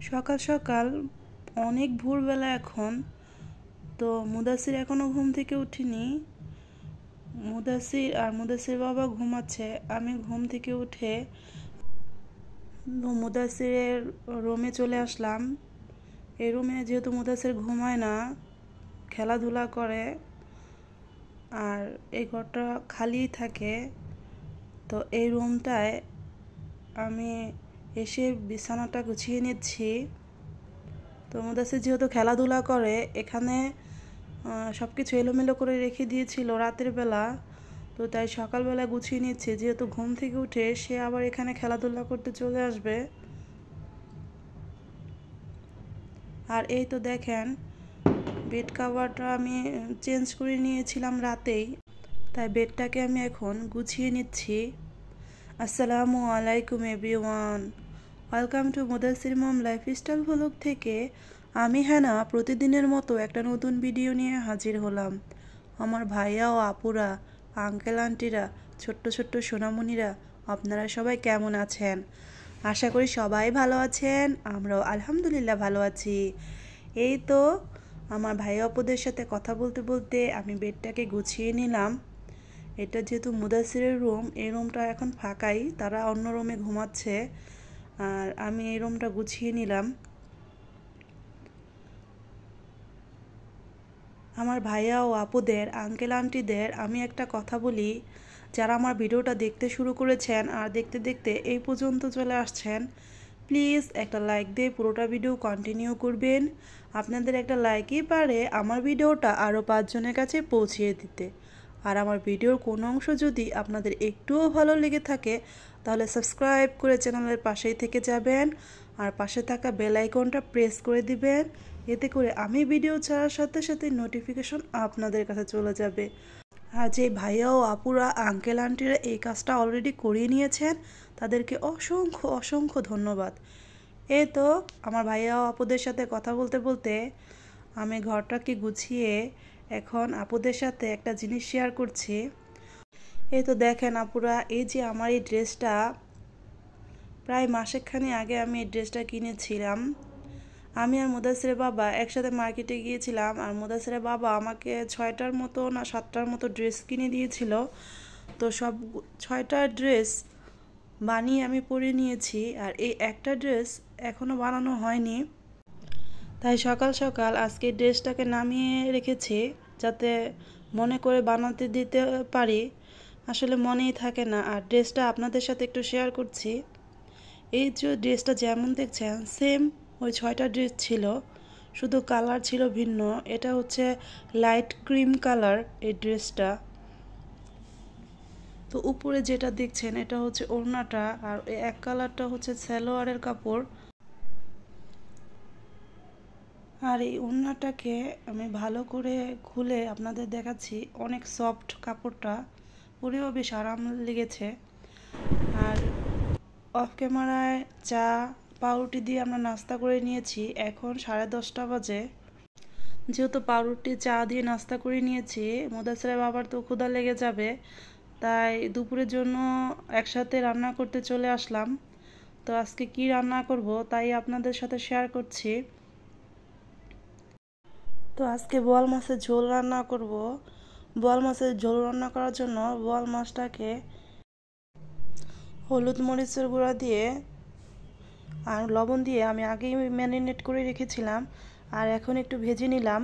সকাল সকাল অনেক ভোরবেলা এখন। তো মুদাসির এখনও ঘুম থেকে উঠিনি। মুদাসির বাবা ঘুমাচ্ছে। আমি ঘুম থেকে উঠে মুদাসিরের রুমে চলে আসলাম। এই রুমে যেহেতু মুদাসির ঘুমায় না, খেলাধুলা করে, আর এই ঘরটা খালিই থাকে, তো এই রুমটায় আমি এসে বিছানাটা গুছিয়ে নিচ্ছি। তো মুদাসির যেহেতু খেলাধুলা করে, এখানে সব কিছু এলোমেলো করে রেখে দিয়েছিল রাতের বেলা, তো তাই সকালবেলা গুছিয়ে নিচ্ছে। যেহেতু ঘুম থেকে উঠে সে আবার এখানে খেলাধুলা করতে চলে আসবে। আর এই তো দেখেন, বেড কাভারটা আমি চেঞ্জ করে নিয়েছিলাম রাতেই, তাই বেডটাকে আমি এখন গুছিয়ে নিচ্ছি। আসসালামু আলাইকুম everyone, welcome to Mudassir mom lifestyle vlog থেকে আমি হ্যানা প্রতিদিনের মতো একটা নতুন ভিডিও নিয়ে হাজির হলাম। আমার ভাইয়া ও আপুরা, আঙ্কেল আন্টিরা, ছোট্ট ছোট্ট সোনামণিরা, আপনারা সবাই কেমন আছেন? আশা করি সবাই ভালো আছেন। আমরাও আলহামদুলিল্লাহ ভালো আছি। এই তো আমার ভাইয়া আপুদের সাথে কথা বলতে বলতে আমি বেডটাকে গুছিয়ে নিলাম। এটা যেহেতু মুদাসিরের রুম, এই রুমটা এখন ফাঁকাই, তারা অন্য রুমে ঘুমাচ্ছে, আর আমি এই রুমটা গুছিয়ে নিলাম। আমার ভাইয়া ও আপুদের, আঙ্কেল আন্টিদের আমি একটা কথা বলি, যারা আমার ভিডিওটা দেখতে শুরু করেছেন আর দেখতে দেখতে এই পর্যন্ত চলে আসছেন, প্লিজ একটা লাইক দিয়ে পুরোটা ভিডিও কন্টিনিউ করবেন। আপনাদের একটা লাইকই পারে আমার ভিডিওটা আরও 5 জনের কাছে পৌঁছিয়ে দিতে। আর আমার ভিডিওর কোনো অংশ যদি আপনাদের একটুও ভালো লেগে থাকে, তাহলে সাবস্ক্রাইব করে চ্যানেলের পাশেই থেকে যাবেন, আর পাশে থাকা বেল আইকনটা প্রেস করে দিবেন। এতে করে আমি ভিডিও ছাড়ার সাথে সাথে নোটিফিকেশন আপনাদের কাছে চলে যাবে। আর যে ভাইয়া ও আপুরা, আঙ্কেল আন্টিরা এই কাজটা অলরেডি করিয়ে নিয়েছেন, তাদেরকে অসংখ্য অসংখ্য ধন্যবাদ। এই তো আমার ভাইয়া ও আপুদের সাথে কথা বলতে বলতে আমি ঘরটাকে গুছিয়ে এখন আপুদের সাথে একটা জিনিস শেয়ার করছি। এই তো দেখেন আপুরা, এই যে আমার এই ড্রেসটা, প্রায় মাসেকখানি আগে আমি এই ড্রেসটা কিনেছিলাম। আমি আর মুদাসিরের বাবা একসাথে মার্কেটে গিয়েছিলাম, আর মুদাসিরের বাবা আমাকে 6টার মতো না 7টার মতো ড্রেস কিনে দিয়েছিল। তো সব 6টা ড্রেস বানিয়ে আমি পরে নিয়েছি, আর এই একটা ড্রেস এখনও বানানো হয়নি। তাই সকাল সকাল আজকে ড্রেসটাকে নামিয়ে রেখেছি, যাতে মনে করে বানাতে দিতে পারি। আসলে মনেই থাকে না। আর ড্রেসটা আপনাদের সাথে একটু শেয়ার করছি। এই যে ড্রেসটা যেমন দেখছেন, সেম ওই 6টা ড্রেস ছিল, শুধু কালার ছিল ভিন্ন। এটা হচ্ছে লাইট ক্রিম কালার এই ড্রেসটা। তো উপরে যেটা দেখছেন এটা হচ্ছে ওড়নাটা, আর এক কালারটা হচ্ছে সালোয়ারের কাপড়। আর এই ওড়নাটাকে আমি ভালো করে খুলে আপনাদের দেখাচ্ছি। অনেক সফট কাপড়টা, পরেও বেশ আরাম লেগেছে। আর অফ ক্যামেরায় চা পাউরুটি দিয়ে আমরা নাস্তা করে নিয়েছি। এখন 10:30 বাজে। যেহেতু পাউরুটি চা দিয়ে নাস্তা করে নিয়েছি, মুদাসিরের বাবার তো ক্ষুধা লেগে যাবে, তাই দুপুরের জন্য একসাথে রান্না করতে চলে আসলাম। তো আজকে কি রান্না করব তাই আপনাদের সাথে শেয়ার করছি। তো আজকে বোয়াল মাছের ঝোল রান্না করব। বোয়াল মাছের ঝোল রান্না করার জন্য বোয়াল মাছটাকে হলুদ মরিচের গুঁড়া দিয়ে আর লবণ দিয়ে আমি আগেই ম্যারিনেট করে রেখেছিলাম, আর এখন একটু ভেজে নিলাম,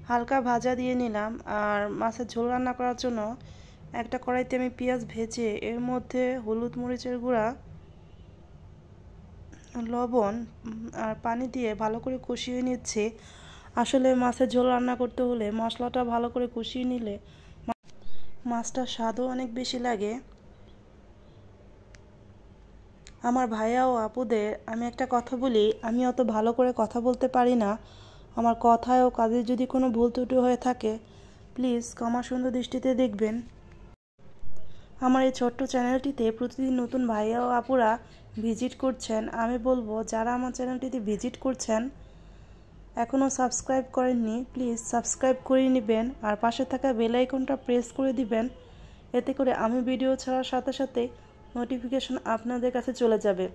হালকা ভাজা দিয়ে নিলাম। আর মাছের ঝোল রান্না করার জন্য একটা কড়াইতে আমি পেঁয়াজ ভেজে এর মধ্যে হলুদ মরিচের গুঁড়া, লবণ আর পানি দিয়ে ভালো করে কষিয়ে নিচ্ছি। আসলে মাছের ঝোল রান্না করতে হলে মশলাটা ভালো করে কষিয়ে নিলে মাছটার স্বাদও অনেক বেশি লাগে। আমার ভাইয়া ও আপুদের আমি একটা কথা বলি, আমি অত ভালো করে কথা বলতে পারি না। আমার কথায় ও কাজে যদি কোনো ভুল ত্রুটি হয়ে থাকে, প্লিজ ক্ষমা সুন্দর দৃষ্টিতে দেখবেন। আমার এই ছোট্ট চ্যানেলটিতে প্রতিদিন নতুন ভাইয়া ও আপুরা ভিজিট করছেন। আমি বলবো, যারা আমার চ্যানেলটিতে ভিজিট করছেন এখনও সাবস্ক্রাইব করেননি, প্লিজ সাবস্ক্রাইব করে নেবেন, আর পাশে থাকা বেল আইকনটা প্রেস করে দিবেন। এতে করে আমি ভিডিও ছাড়ার সাথে সাথে নোটিফিকেশন আপনাদের কাছে চলে যাবে।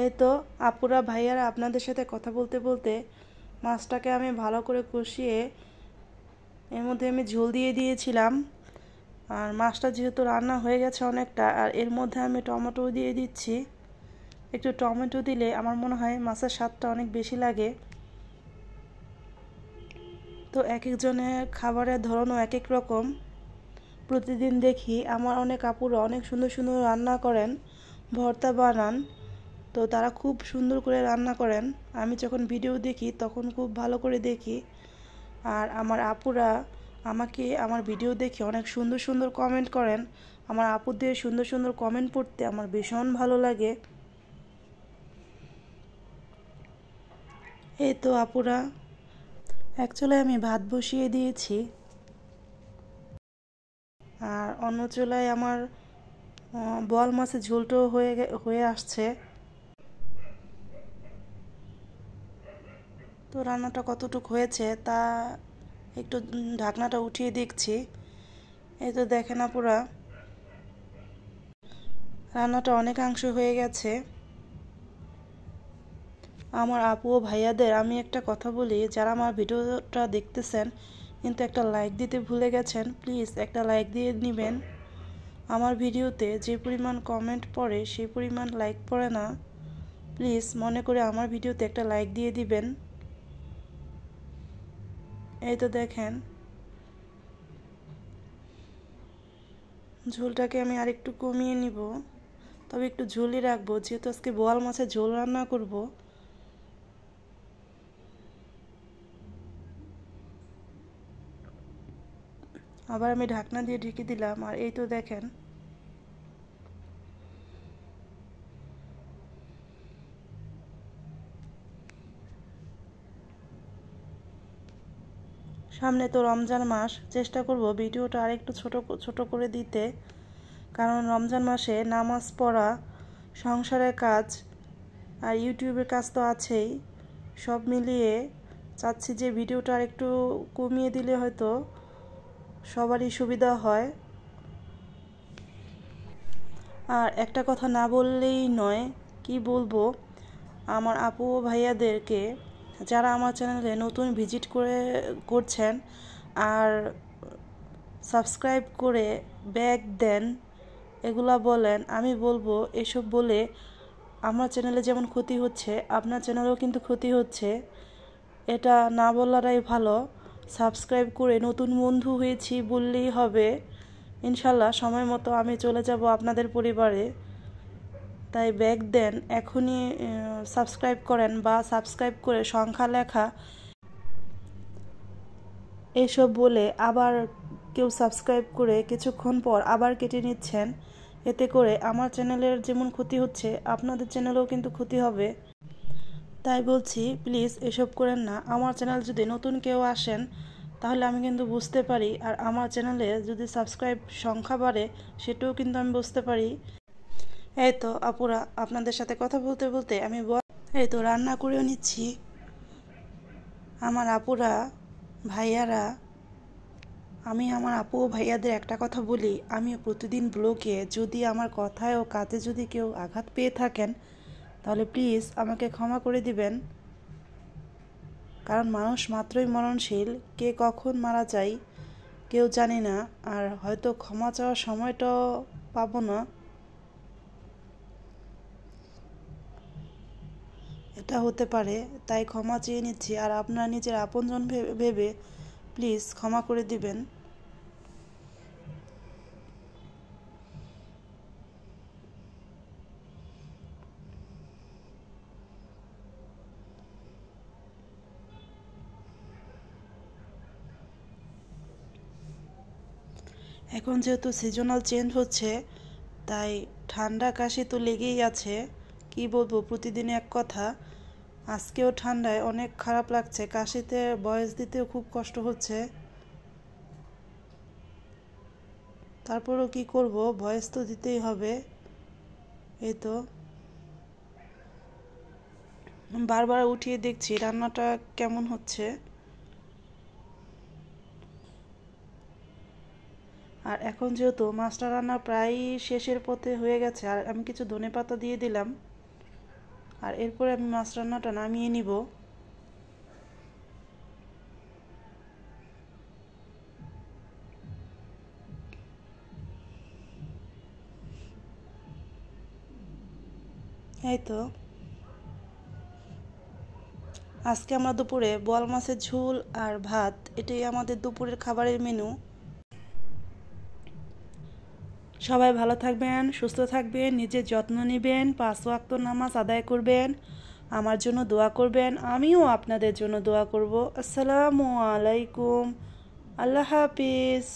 এই তো আপুরা ভাইয়ারা, আপনাদের সাথে কথা বলতে বলতে মাছটাকে আমি ভালো করে কষিয়ে এর মধ্যে আমি ঝোল দিয়ে দিয়েছিলাম। আর মাছটা যেহেতু রান্না হয়ে গেছে অনেকটা, আর এর মধ্যে আমি টমেটো দিয়ে দিচ্ছি। একটু টমেটো দিলে আমার মনে হয় মাছের স্বাদটা অনেক বেশি লাগে। তো এক একজনের খাবারের ধরনও এক এক রকম। প্রতিদিন দেখি আমার অনেক আপুরা অনেক সুন্দর সুন্দর রান্না করেন, ভর্তা বানান। তো তারা খুব সুন্দর করে রান্না করেন। আমি যখন ভিডিও দেখি তখন খুব ভালো করে দেখি। আর আমার আপুরা আমাকে আমার ভিডিও দেখে অনেক সুন্দর সুন্দর কমেন্ট করেন। আমার আপুদের সুন্দর সুন্দর কমেন্ট পড়তে আমার ভীষণ ভালো লাগে। এই তো আপুরা, অ্যাকচুয়ালি আমি ভাত বসিয়ে দিয়েছি, আর অন্য চুলায় আমার বোয়াল মাছের ঝোলটাও হয়ে আসছে। তো রান্নাটা কতটুকু হয়েছে তা একটু ঢাকনাটা উঠিয়ে দেখছি। এই তো দেখেন আপুরা, রান্নাটা অনেকাংশ হয়ে গেছে। আমার আপু ও ভাইয়াদের আমি একটা কথা বলি, যারা আমার ভিডিওটা দেখতেছেন কিন্তু একটা লাইক দিতে ভুলে গেছেন, প্লিজ একটা লাইক দিয়ে নেবেন। আমার ভিডিওতে যে পরিমাণ কমেন্ট পড়ে সেই পরিমাণ লাইক পড়ে না। প্লিজ মনে করে আমার ভিডিওতে একটা লাইক দিয়ে দিবেন। এই তো দেখেন, ঝোলটাকে আমি আরেকটু কমিয়ে নিব, তবে একটু ঝোলই রাখবো যেহেতু আজকে বোয়াল মাছের ঝোল রান্না করব। আবার আমি ঢাকনা দিয়ে ঢেকে দিলাম, আর এই তো দেখেন সামনে তো রমজান মাস, চেষ্টা করব ভিডিওটা আরেকটু ছোট ছোট করে দিতে, কারণ রমজান মাসে নামাজ পড়া, সংসারের কাজ আর ইউটিউবের কাজ তো আছেই। সব মিলিয়ে চাচ্ছি যে ভিডিওটা আরেকটু কমিয়ে দিলে হয়তো সবারই সুবিধা হয়। আর একটা কথা না বললেই নয়, কি বলবো, আমার আপু ও ভাইয়াদেরকে যারা আমার চ্যানেলে নতুন ভিজিট করছেন আর সাবস্ক্রাইব করে ব্যাক দেন, এগুলা বলেন, আমি বলবো এসব বলে আমার চ্যানেলে যেমন ক্ষতি হচ্ছে আপনার চ্যানেলেও কিন্তু ক্ষতি হচ্ছে। এটা না বলাটাই ভালো। সাবস্ক্রাইব করে নতুন বন্ধু হয়েছি বললেই হবে। ইনশাল্লাহ সময় মতো আমি চলে যাব আপনাদের পরিবারে। তাই ব্যাক দেন, এখনই সাবস্ক্রাইব করেন বা সাবস্ক্রাইব করে সংখ্যা লেখা এসব বলে আবার কেউ সাবস্ক্রাইব করে কিছুক্ষণ পর আবার কেটে নিচ্ছেন। এতে করে আমার চ্যানেলের যেমন ক্ষতি হচ্ছে আপনাদের চ্যানেলেও কিন্তু ক্ষতি হবে। তাই বলছি প্লিজ এসব করেন না। আমার চ্যানেল যদি নতুন কেউ আসেন তাহলে আমি কিন্তু বুঝতে পারি, আর আমার চ্যানেলে যদি সাবস্ক্রাইব সংখ্যা বাড়ে সেটাও কিন্তু আমি বুঝতে পারি। এই তো আপুরা, আপনাদের সাথে কথা বলতে বলতে আমি এই তো রান্না করেও নিচ্ছি। আমার আপুরা ভাইয়ারা, আমি আমার আপু ও ভাইয়াদের একটা কথা বলি, আমি প্রতিদিন ব্লগে যদি আমার কথায় ও কাজে যদি কেউ আঘাত পেয়ে থাকেন তাহলে প্লিজ আমাকে ক্ষমা করে দিবেন। কারণ মানুষ মাত্রই মরণশীল, কে কখন মারা যায় কেউ জানি না, আর হয়তো ক্ষমা চাওয়ার সময়টাও পাবো না, এটা হতে পারে। তাই ক্ষমা চেয়ে নিচ্ছি, আর আপনারা নিজের আপনজন ভেবে প্লিজ ক্ষমা করে দিবেন। এখন যেহেতু সিজনাল চেঞ্জ হচ্ছে তাই ঠান্ডা কাশি তো লেগেই আছে। কি বলবো, প্রতিদিন এক কথা। আজকেও ঠান্ডায় অনেক খারাপ লাগছে, কাশিতে ভয়েস দিতেও খুব কষ্ট হচ্ছে। তারপরেও কি করব, ভয়েস তো দিতেই হবে। এই তো বারবার উঠিয়ে দেখছি রান্নাটা কেমন হচ্ছে। আর এখন যেহেতু মাছটা রান্না প্রায় শেষের পথে হয়ে গেছে, আর আমি কিছু ধনেপাতা দিয়ে দিলাম। আর এরপরে আমি মাছ রান্নাটা নামিয়ে নিব। এই তো আজকে আমরা দুপুরে বোয়াল মাছের ঝোল আর ভাত, এটাই আমাদের দুপুরের খাবারের মেনু। সবাই ভালো থাকবেন, সুস্থ থাকবেন, নিজের যত্ন নেবেন, 5 ওয়াক্ত নামাজ আদায় করবেন, আমার জন্য দোয়া করবেন, আমিও আপনাদের জন্য দোয়া করব। আসসালামু আলাইকুম, আল্লাহ হাফিজ।